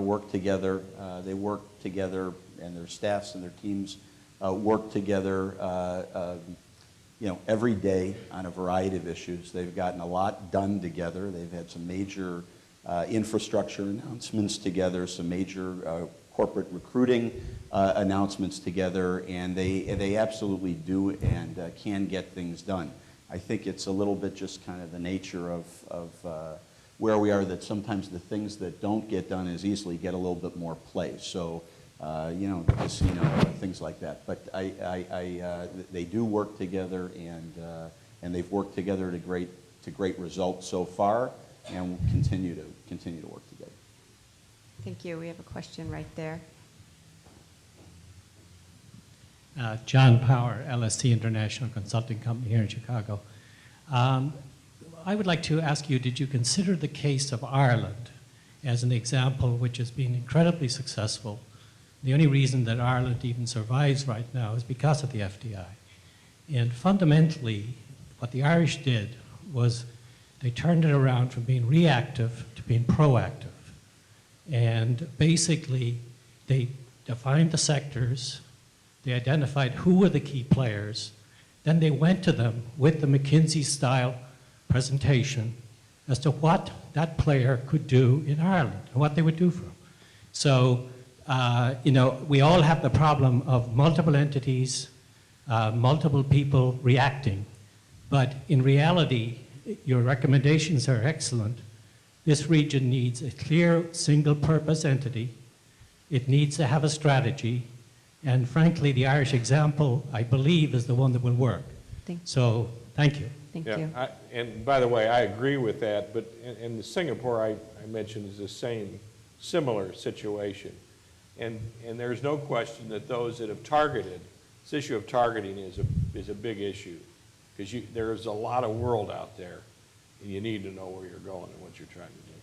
work together. They work together, and their staffs and their teams work together, every day on a variety of issues. They've gotten a lot done together. They've had some major infrastructure announcements together, some major corporate recruiting announcements together, and they absolutely do and can get things done. I think it's a little bit just kind of the nature of where we are, that sometimes the things that don't get done as easily get a little bit more play. So, casino, things like that. But they do work together, and they've worked together to great results so far, and will continue to work together. Thank you. We have a question right there. John Power, LST International Consulting Company here in Chicago. I would like to ask you, did you consider the case of Ireland as an example which has been incredibly successful? The only reason that Ireland even survives right now is because of the FDI. And fundamentally, what the Irish did was they turned it around from being reactive to being proactive. And basically, they defined the sectors, they identified who were the key players, then they went to them with the McKinsey-style presentation as to what that player could do in Ireland and what they would do for them. So, we all have the problem of multiple entities, multiple people reacting, but in reality, your recommendations are excellent. This region needs a clear single-purpose entity. It needs to have a strategy. And frankly, the Irish example, I believe, is the one that will work. Thank you. Thank you. And by the way, I agree with that, but in the Singapore I mentioned is the same, similar situation. And there's no question that those that have targeted, this issue of targeting is a big issue, because there's a lot of world out there, and you need to know where you're going and what you're trying to do.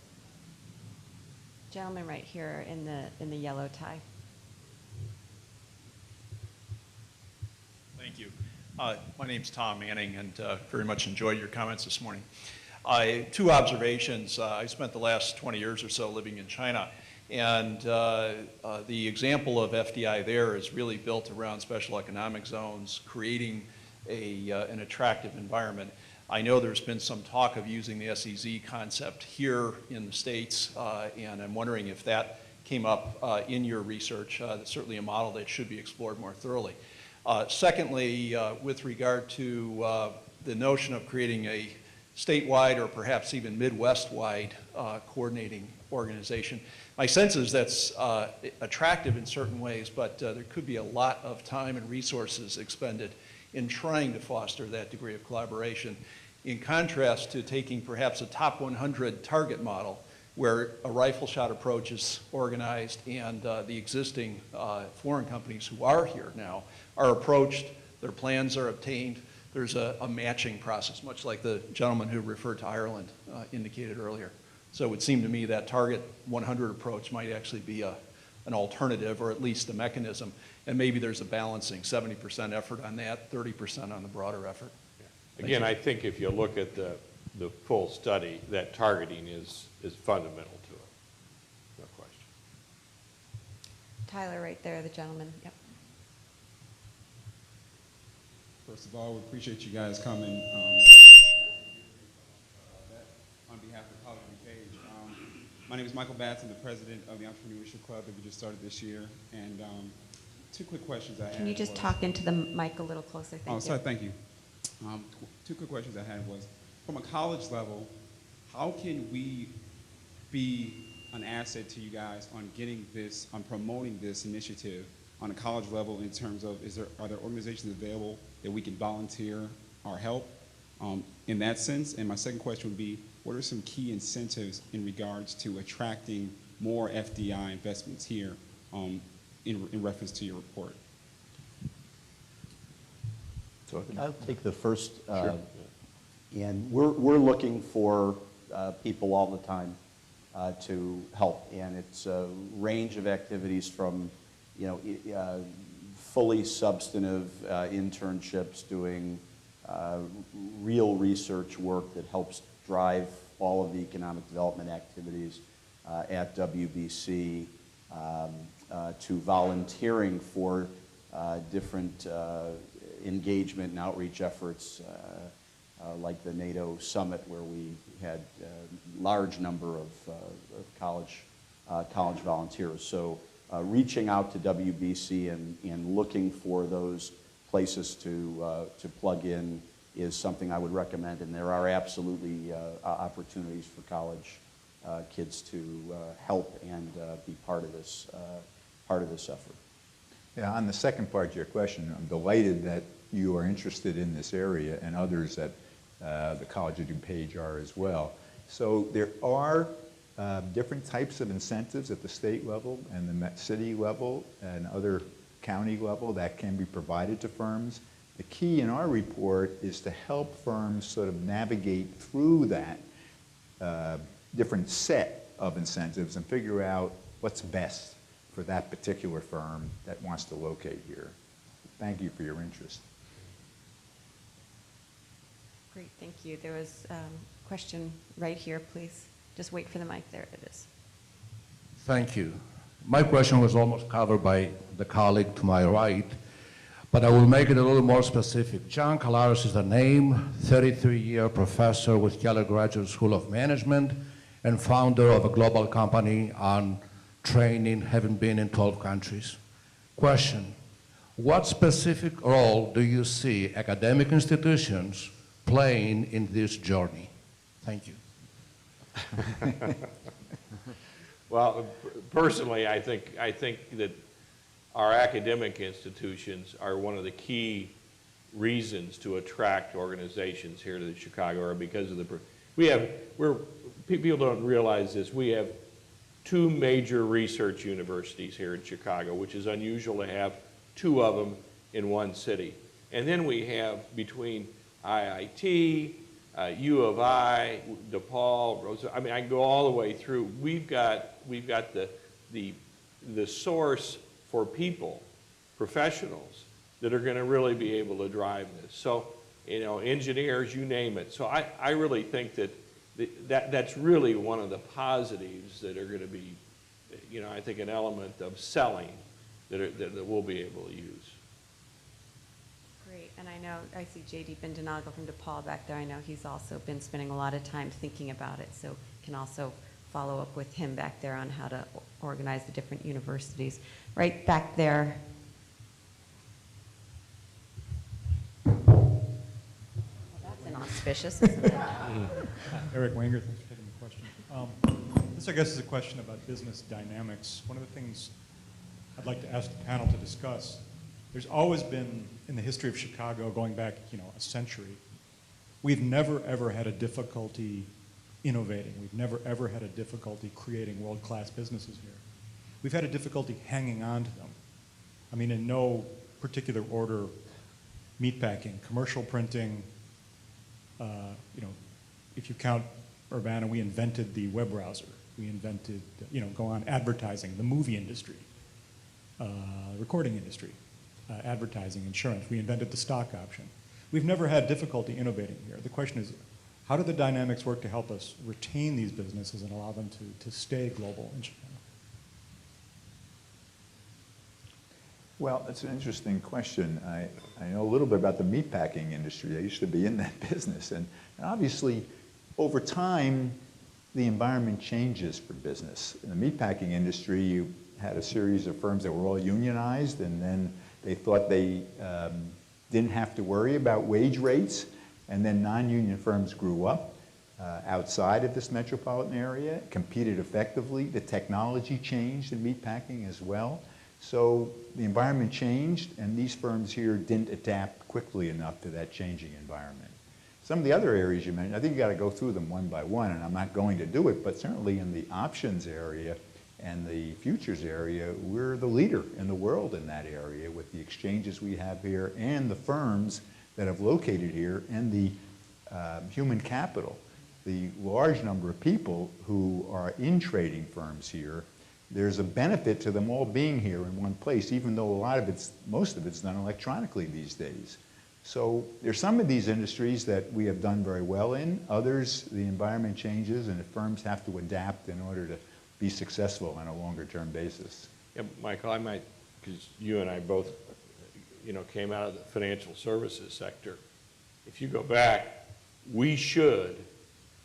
Gentleman right here in the yellow tie. Thank you. My name's Tom Manning, and very much enjoyed your comments this morning. Two observations. I spent the last 20 years or so living in China, and the example of FDI there is really built around special economic zones, creating an attractive environment. I know there's been some talk of using the SEZ concept here in the States, and I'm wondering if that came up in your research. That's certainly a model that should be explored more thoroughly. Secondly, with regard to the notion of creating a statewide or perhaps even Midwest-wide coordinating organization, my sense is that's attractive in certain ways, but there could be a lot of time and resources expended in trying to foster that degree of collaboration, in contrast to taking perhaps a top 100 target model where a rifle shot approach is organized and the existing foreign companies who are here now are approached, their plans are obtained, there's a matching process, much like the gentleman who referred to Ireland indicated earlier. So it would seem to me that target 100 approach might actually be an alternative, or at least a mechanism. And maybe there's a balancing, 70% effort on that, 30% on the broader effort. Again, I think if you look at the full study, that targeting is fundamental to it. No question. Tyler, right there, the gentleman. Yep. First of all, we appreciate you guys coming. On behalf of College and Page, my name is Michael Batson, the president of the Entrepreneurship Club that we just started this year. And two quick questions I had. Can you just talk into the mic a little closer? Thank you. Sorry, thank you. Two quick questions I had was, from a college level, how can we be an asset to you guys on getting this, on promoting this initiative on a college level in terms of, are there organizations available that we can volunteer or help in that sense? And my second question would be, what are some key incentives in regards to attracting more FDI investments here in reference to your report? I'll take the first. And we're looking for people all the time to help, and it's a range of activities from, fully substantive internships, doing real research work that helps drive all of the economic development activities at WBC, to volunteering for different engagement and outreach efforts, like the NATO summit, where we had a large number of college volunteers. So reaching out to WBC and looking for those places to plug in is something I would recommend, and there are absolutely opportunities for college kids to help and be part of this effort. Yeah, on the second part of your question, I'm delighted that you are interested in this area, and others at the College of DuPage are as well. So there are different types of incentives at the state level and the city level and other county level that can be provided to firms. The key in our report is to help firms sort of navigate through that different set of incentives and figure out what's best for that particular firm that wants to locate here. Thank you for your interest. Great, thank you. There was a question right here, please. Just wait for the mic. There it is. Thank you. My question was almost covered by the colleague to my right, but I will make it a little more specific. John Calares is the name, 33-year professor with Keller Graduate School of Management and founder of a global company on training, having been in 12 countries. Question, what specific role do you see academic institutions playing in this journey? Thank you. Well, personally, I think that our academic institutions are one of the key reasons to attract organizations here to the Chicago area, because of people don't realize this, we have two major research universities here in Chicago, which is unusual to have two of them in one city. And then we have, between IIT, U of I, DePaul, I mean, I can go all the way through. We've got the source for people, professionals, that are going to really be able to drive this. So, engineers, you name it. So I really think that's really one of the positives that are going to be, I think an element of selling that we'll be able to use. Great, and I see J.D. Bindanago from DePaul back there. I know he's also been spending a lot of time thinking about it, so can also follow up with him back there on how to organize the different universities. Right back there. Well, that's inauspicious, isn't it? Eric Wanger, thanks for taking the question. This, I guess, is a question about business dynamics. One of the things I'd like to ask the panel to discuss, there's always been, in the history of Chicago, going back, a century, we've never, ever had a difficulty innovating. We've never, ever had a difficulty creating world-class businesses here. We've had a difficulty hanging on to them. I mean, in no particular order, meatpacking, commercial printing, if you count Urbana, we invented the web browser. We invented, go on, advertising, the movie industry, recording industry, advertising, insurance. We invented the stock option. We've never had difficulty innovating here. The question is, how do the dynamics work to help us retain these businesses and allow them to stay global in China? Well, it's an interesting question. I know a little bit about the meatpacking industry. I used to be in that business. And obviously, over time, the environment changes for business. In the meatpacking industry, you had a series of firms that were all unionized, and then they thought they didn't have to worry about wage rates. And then non-union firms grew up outside of this metropolitan area, competed effectively. The technology changed in meatpacking as well. So the environment changed, and these firms here didn't adapt quickly enough to that changing environment. Some of the other areas you mentioned, I think you got to go through them one by one, and I'm not going to do it, but certainly in the options area and the futures area, we're the leader in the world in that area with the exchanges we have here and the firms that have located here and the human capital, the large number of people who are in trading firms here. There's a benefit to them all being here in one place, even though most of it's done electronically these days. So there's some of these industries that we have done very well in. Others, the environment changes and the firms have to adapt in order to be successful on a longer term basis. Yeah, Michael, I might, because you and I both, came out of the financial services sector. If you go back, we should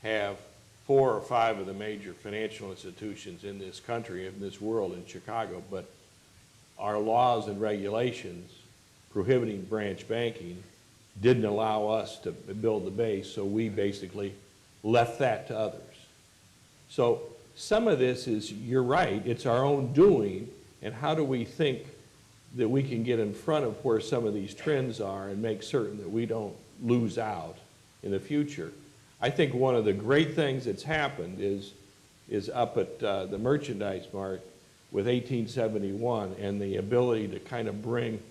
have 4 or 5 of the major financial institutions in this country, in this world, in Chicago, but our laws and regulations prohibiting branch banking didn't allow us to build the base, so we basically left that to others. So some of this is, you're right, it's our own doing, and how do we think that we can get in front of where some of these trends are and make certain that we don't lose out in the future. I think one of the great things that's happened is up at the Merchandise Mart with 1871 and the ability to kind of bring,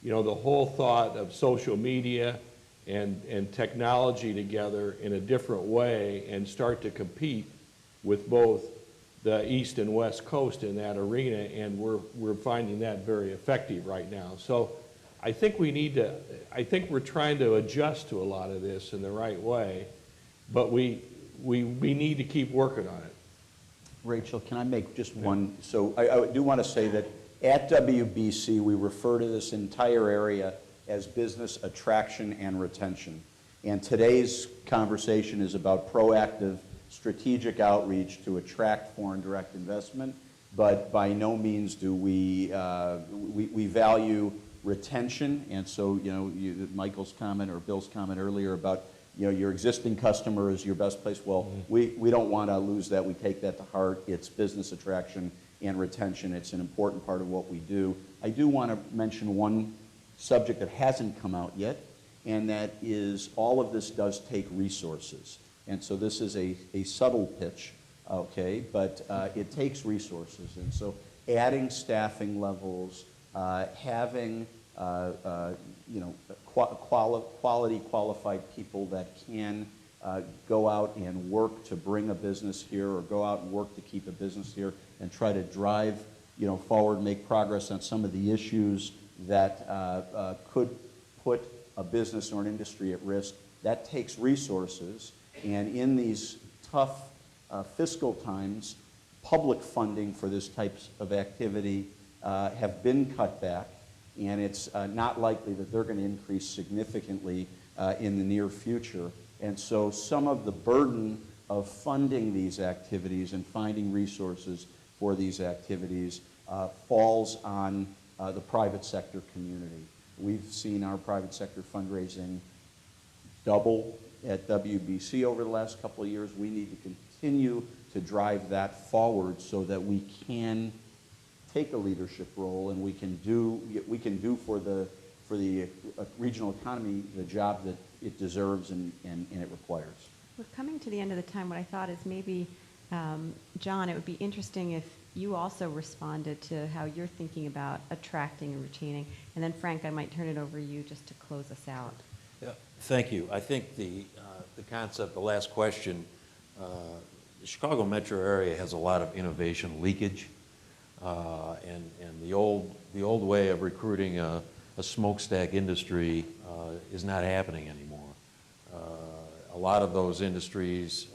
the whole thought of social media and technology together in a different way and start to compete with both the East and West Coast in that arena, and we're finding that very effective right now. So I think we're trying to adjust to a lot of this in the right way, but we need to keep working on it. Rachel, can I make just one? So I do want to say that at WBC, we refer to this entire area as business attraction and retention. And today's conversation is about proactive strategic outreach to attract foreign direct investment, but by no means do we value retention. And so, Michael's comment or Bill's comment earlier about your existing customer is your best place. Well, we don't want to lose that. We take that to heart. It's business attraction and retention. It's an important part of what we do. I do want to mention one subject that hasn't come out yet, and that is all of this does take resources. And so this is a subtle pitch, okay, but it takes resources. And so adding staffing levels, having quality qualified people that can go out and work to bring a business here or go out and work to keep a business here and try to drive forward, make progress on some of the issues that could put a business or an industry at risk. That takes resources. And in these tough fiscal times, public funding for this types of activity have been cut back, and it's not likely that they're going to increase significantly in the near future. And so some of the burden of funding these activities and finding resources for these activities falls on the private sector community. We've seen our private sector fundraising double at WBC over the last couple of years. We need to continue to drive that forward so that we can take a leadership role and we can do for the regional economy the job that it deserves and it requires. We're coming to the end of the time. What I thought is maybe, John, it would be interesting if you also responded to how you're thinking about attracting and retaining. And then, Frank, I might turn it over to you just to close us out. Yeah, thank you. I think the concept, the last question, the Chicago metro area has a lot of innovation leakage, and the old way of recruiting a smokestack industry is not happening anymore. A lot of those industries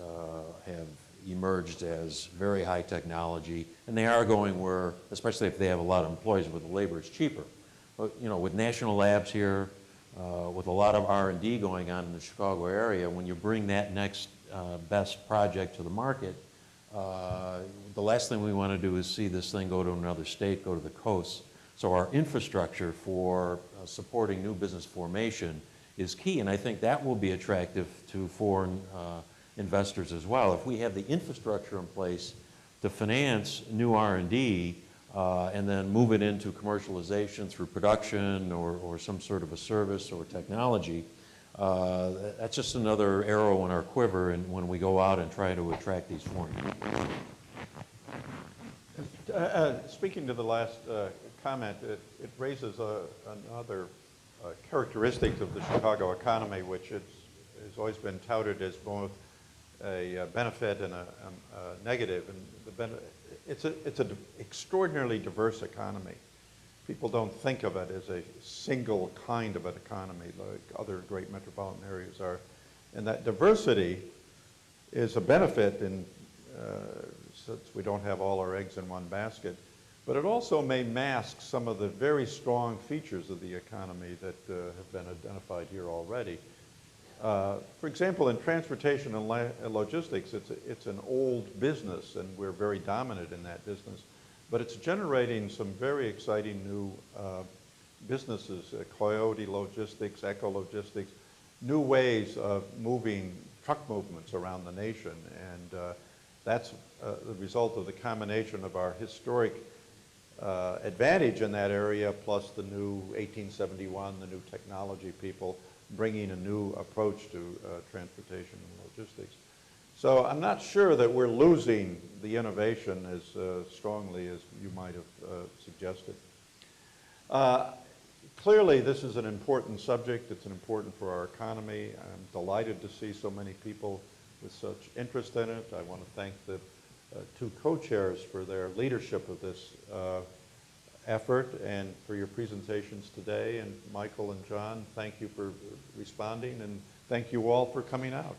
have emerged as very high technology, and they are going where, especially if they have a lot of employees, where the labor is cheaper. But, you know, with national labs here, with a lot of R&D going on in the Chicago area, when you bring that next best project to the market, the last thing we want to do is see this thing go to another state, go to the coast. So our infrastructure for supporting new business formation is key, and I think that will be attractive to foreign investors as well. If we have the infrastructure in place to finance new R&D and then move it into commercialization through production or some sort of a service or technology, that's just another arrow in our quiver and when we go out and try to attract these foreign investors. Speaking to the last comment, it raises another characteristic of the Chicago economy, which has always been touted as both a benefit and a negative. And it's an extraordinarily diverse economy. People don't think of it as a single kind of an economy like other great metropolitan areas are. And that diversity is a benefit since we don't have all our eggs in one basket. But it also may mask some of the very strong features of the economy that have been identified here already. For example, in transportation and logistics, it's an old business, and we're very dominant in that business. But it's generating some very exciting new businesses, Coyote Logistics, Echo Logistics, new ways of moving truck movements around the nation. And that's the result of the combination of our historic advantage in that area, plus the new 1871, the new technology people bringing a new approach to transportation and logistics. So I'm not sure that we're losing the innovation as strongly as you might have suggested. Clearly, this is an important subject. It's important for our economy. I'm delighted to see so many people with such interest in it. I want to thank the two co-chairs for their leadership of this effort and for your presentations today. And Michael and John, thank you for responding, and thank you all for coming out.